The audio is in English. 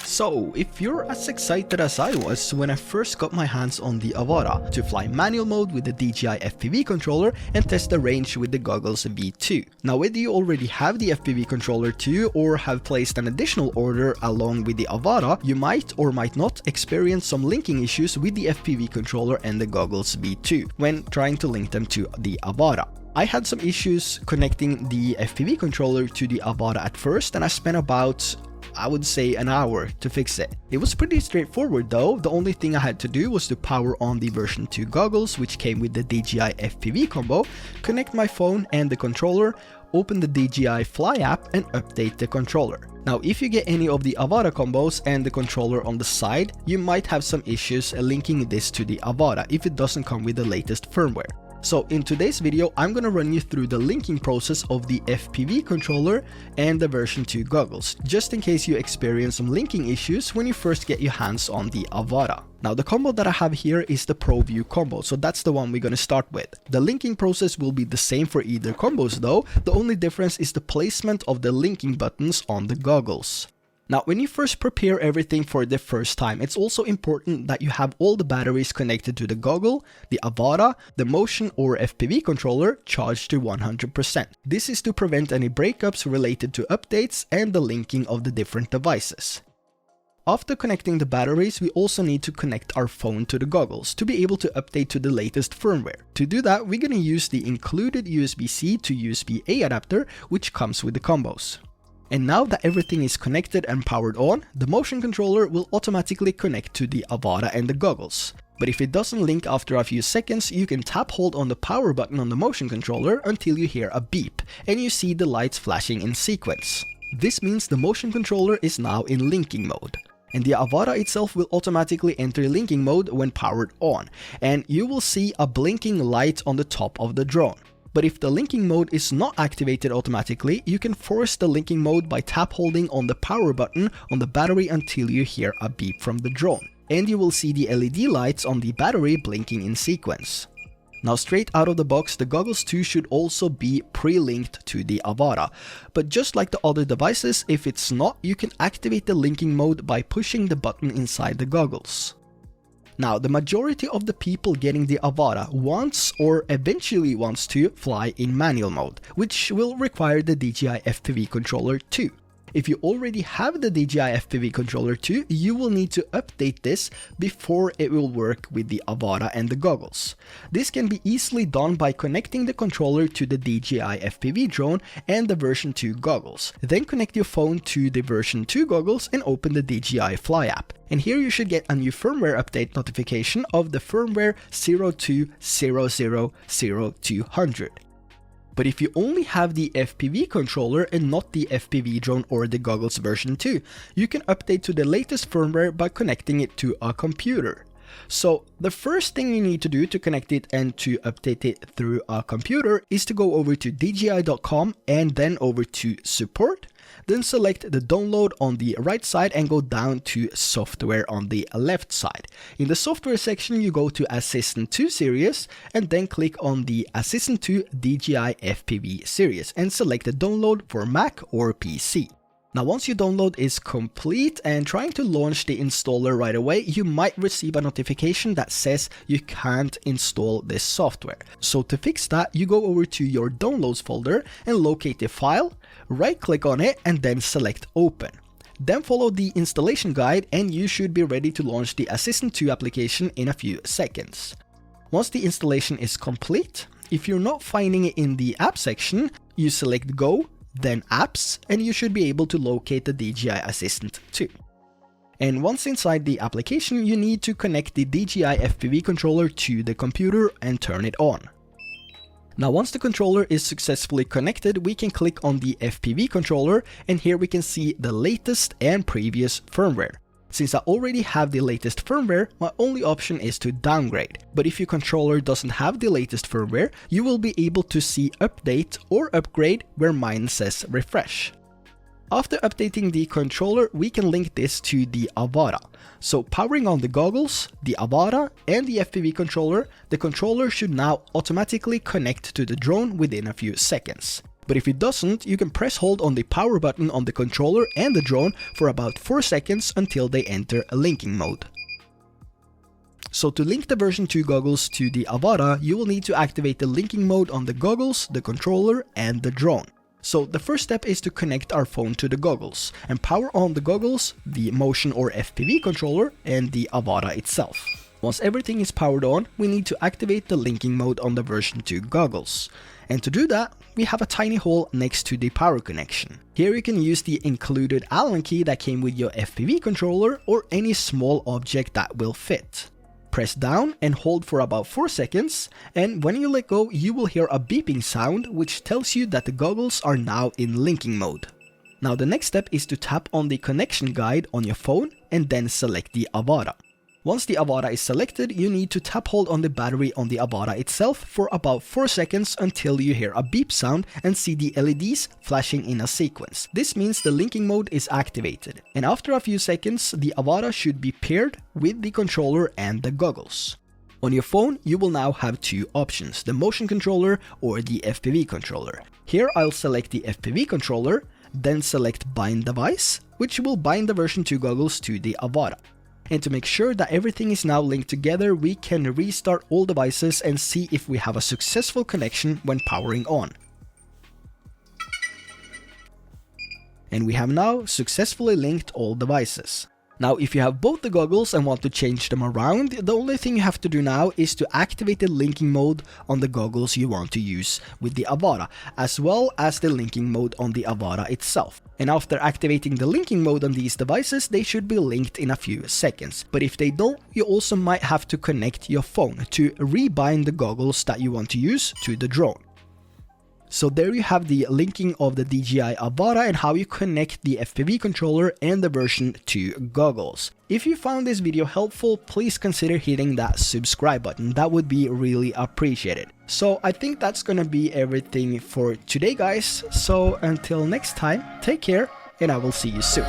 So, if you're as excited as I was when I first got my hands on the AVATA to fly manual mode with the DJI FPV controller and test the range with the goggles V2. Now, whether you already have the FPV controller too or have placed an additional order along with the AVATA, you might or might not experience some linking issues with the FPV controller and the goggles V2 when trying to link them to the AVATA. I had some issues connecting the FPV controller to the AVATA at first, and I spent about, I would say, an hour to fix it. It was pretty straightforward though. The only thing I had to do was to power on the version 2 goggles, which came with the DJI FPV combo, connect my phone and the controller, open the DJI Fly app and update the controller. Now, if you get any of the AVATA combos and the controller on the side, you might have some issues linking this to the AVATA if it doesn't come with the latest firmware. So in today's video, I'm going to run you through the linking process of the FPV controller and the version 2 goggles, just in case you experience some linking issues when you first get your hands on the AVATA. Now, the combo that I have here is the Pro View combo, so that's the one we're going to start with. The linking process will be the same for either combos though. The only difference is the placement of the linking buttons on the goggles. Now, when you first prepare everything for the first time, it's also important that you have all the batteries connected to the goggle, the AVATA, the motion or FPV controller charged to 100%. This is to prevent any breakups related to updates and the linking of the different devices. After connecting the batteries, we also need to connect our phone to the goggles to be able to update to the latest firmware. To do that, we're going to use the included USB-C to USB-A adapter, which comes with the combos. And now that everything is connected and powered on, the motion controller will automatically connect to the AVATA and the goggles. But if it doesn't link after a few seconds, you can tap hold on the power button on the motion controller until you hear a beep and you see the lights flashing in sequence. This means the motion controller is now in linking mode. And the AVATA itself will automatically enter linking mode when powered on, and you will see a blinking light on the top of the drone. But if the linking mode is not activated automatically, you can force the linking mode by tap holding on the power button on the battery until you hear a beep from the drone, and you will see the LED lights on the battery blinking in sequence. Now, straight out of the box, the goggles too should also be pre-linked to the AVATA, but just like the other devices, if it's not, you can activate the linking mode by pushing the button inside the goggles. Now, the majority of the people getting the AVATA wants or eventually wants to fly in manual mode, which will require the DJI FPV controller too. If you already have the DJI FPV controller too, you will need to update this before it will work with the AVATA and the goggles. This can be easily done by connecting the controller to the DJI FPV drone and the version 2 goggles. Then connect your phone to the version 2 goggles and open the DJI Fly app. And here you should get a new firmware update notification of the firmware 02.00.0200. But if you only have the FPV controller and not the FPV drone or the goggles version 2, you can update to the latest firmware by connecting it to a computer. So the first thing you need to do to connect it and to update it through a computer is to go over to DJI.com and then over to support. Then select the download on the right side and go down to software on the left side. In the software section, you go to Assistant 2 series and then click on the Assistant 2 DJI FPV series and select the download for Mac or PC. Now, once your download is complete and trying to launch the installer right away, you might receive a notification that says you can't install this software. So to fix that, you go over to your downloads folder and locate the file, right click on it and then select open. Then follow the installation guide and you should be ready to launch the Assistant 2 application in a few seconds. Once the installation is complete, if you're not finding it in the app section, you select go, then apps, and you should be able to locate the DJI Assistant 2. And once inside the application, you need to connect the DJI FPV controller to the computer and turn it on. Now, once the controller is successfully connected, we can click on the FPV controller and here we can see the latest and previous firmware. Since I already have the latest firmware, my only option is to downgrade. But if your controller doesn't have the latest firmware, you will be able to see update or upgrade where mine says refresh. After updating the controller, we can link this to the AVATA. So powering on the goggles, the AVATA and the FPV controller, the controller should now automatically connect to the drone within a few seconds. But if it doesn't, you can press hold on the power button on the controller and the drone for about 4 seconds until they enter a linking mode. So to link the version 2 goggles to the AVATA, you will need to activate the linking mode on the goggles, the controller, and the drone. So the first step is to connect our phone to the goggles and power on the goggles, the motion or FPV controller, and the AVATA itself. Once everything is powered on, we need to activate the linking mode on the version 2 goggles. And to do that, we have a tiny hole next to the power connection. Here you can use the included Allen key that came with your FPV controller or any small object that will fit. Press down and hold for about 4 seconds, and when you let go, you will hear a beeping sound which tells you that the goggles are now in linking mode. Now the next step is to tap on the connection guide on your phone and then select the AVATA. Once the AVATA is selected, you need to tap hold on the battery on the AVATA itself for about 4 seconds until you hear a beep sound and see the LEDs flashing in a sequence. This means the linking mode is activated, and after a few seconds, the AVATA should be paired with the controller and the goggles. On your phone, you will now have two options, the motion controller or the FPV controller. Here I'll select the FPV controller, then select bind device, which will bind the version 2 goggles to the AVATA. And to make sure that everything is now linked together, we can restart all devices and see if we have a successful connection when powering on. And we have now successfully linked all devices. Now if you have both the goggles and want to change them around, the only thing you have to do now is to activate the linking mode on the goggles you want to use with the AVATA, as well as the linking mode on the AVATA itself. And after activating the linking mode on these devices, they should be linked in a few seconds. But if they don't, you also might have to connect your phone to rebind the goggles that you want to use to the drone. So there you have the linking of the DJI AVATA and how you connect the FPV controller and the version 2 goggles. If you found this video helpful, please consider hitting that subscribe button. That would be really appreciated. So I think that's gonna be everything for today, guys. So until next time, take care and I will see you soon.